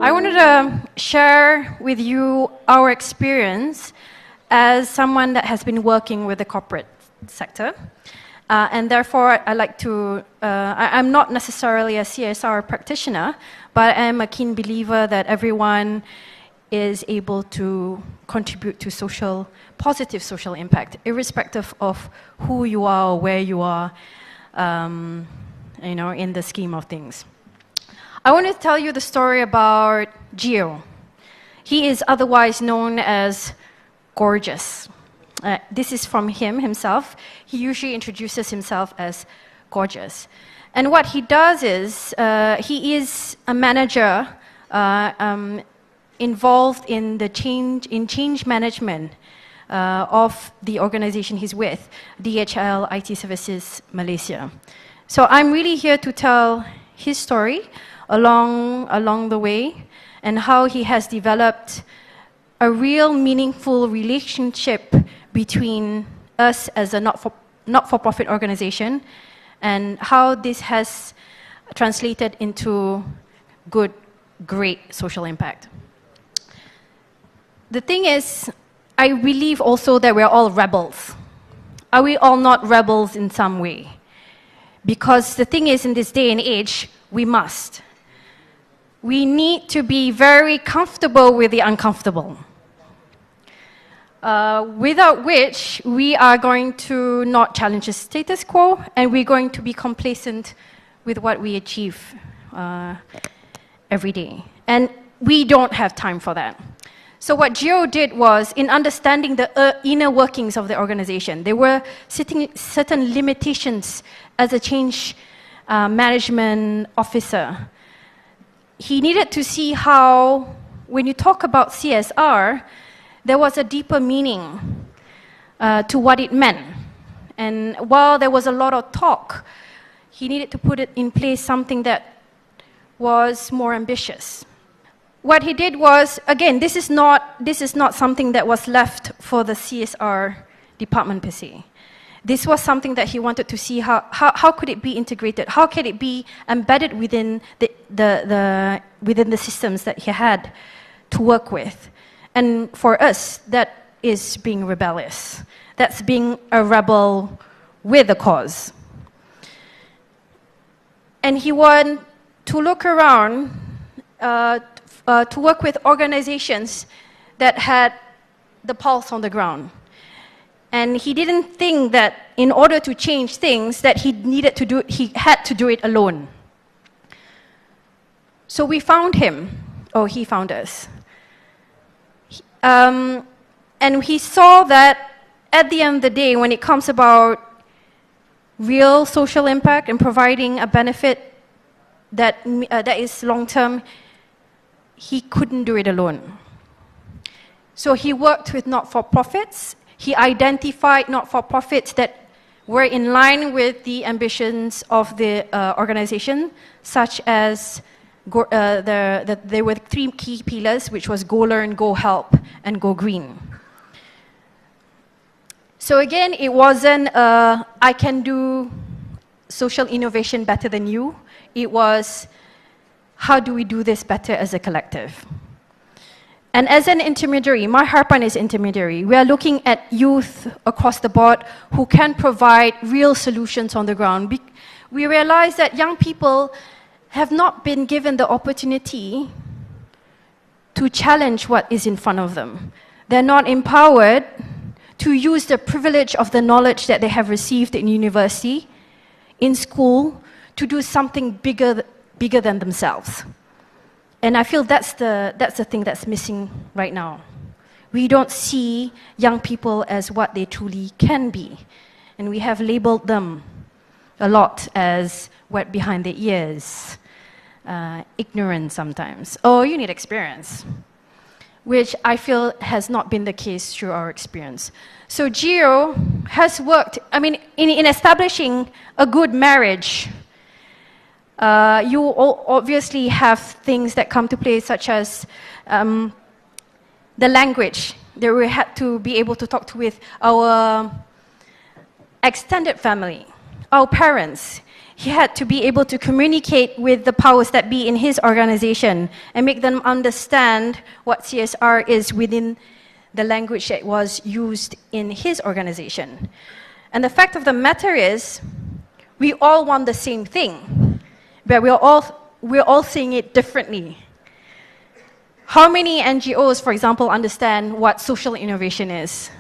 I wanted to share with you our experience as someone that has been working with the corporate sector. And therefore, I'm not necessarily a CSR practitioner, but I'm a keen believer that everyone is able to contribute to positive social impact, irrespective of who you are or where you are, in the scheme of things. I want to tell you the story about Gio. He is otherwise known as Gorgeous. This is from himself. He usually introduces himself as Gorgeous. And what he does is, he is a manager involved in change management of the organization he's with, DHL IT Services Malaysia. So I'm really here to tell his story along the way, and how he has developed a real meaningful relationship between us as a not-for-profit organization, and how this has translated into great social impact. The thing is, I believe also that we're all rebels. Are we all not rebels in some way? Because the thing is, in this day and age, we must. We need to be very comfortable with the uncomfortable. Without which, we are going to not challenge the status quo, and we're going to be complacent with what we achieve every day. And we don't have time for that. So what Gio did was, in understanding the inner workings of the organization, there were certain limitations as a change management officer. He needed to see how, when you talk about CSR, there was a deeper meaning to what it meant. And while there was a lot of talk, he needed to put it in place something that was more ambitious. What he did was, again, this is not something that was left for the CSR department per se. This was something that he wanted to see how could it be integrated, how can it be embedded within the systems that he had to work with. And for us, that is being rebellious. That's being a rebel with a cause. And he wanted to look around to work with organizations that had the pulse on the ground. And he didn't think that in order to change things that he had to do it alone. So we found him, or he found us. And he saw that at the end of the day, when it comes about real social impact and providing a benefit that is long-term, he couldn't do it alone. So he worked with not-for-profits. He identified not-for-profits that were in line with the ambitions of the organization, such as there were 3 key pillars, which was Go Learn, Go Help, and Go Green. So again, it wasn't I can do social innovation better than you. It was, how do we do this better as a collective? And as an intermediary, my Harapan is intermediary. We are looking at youth across the board who can provide real solutions on the ground. We realize that young people have not been given the opportunity to challenge what is in front of them. They're not empowered to use the privilege of the knowledge that they have received in university, in school, to do something bigger than themselves. And I feel that's the thing that's missing right now. We don't see young people as what they truly can be. And we have labeled them a lot as wet behind the ears, ignorant sometimes. Oh, you need experience, which I feel has not been the case through our experience. So Gio has worked, in establishing a good marriage. You obviously have things that come to play, such as the language that we had to be able to talk to with our extended family, our parents. he had to be able to communicate with the powers that be in his organization and make them understand what CSR is within the language that was used in his organization. And the fact of the matter is, we all want the same thing, but we're all seeing it differently. How many NGOs, for example, understand what social innovation is?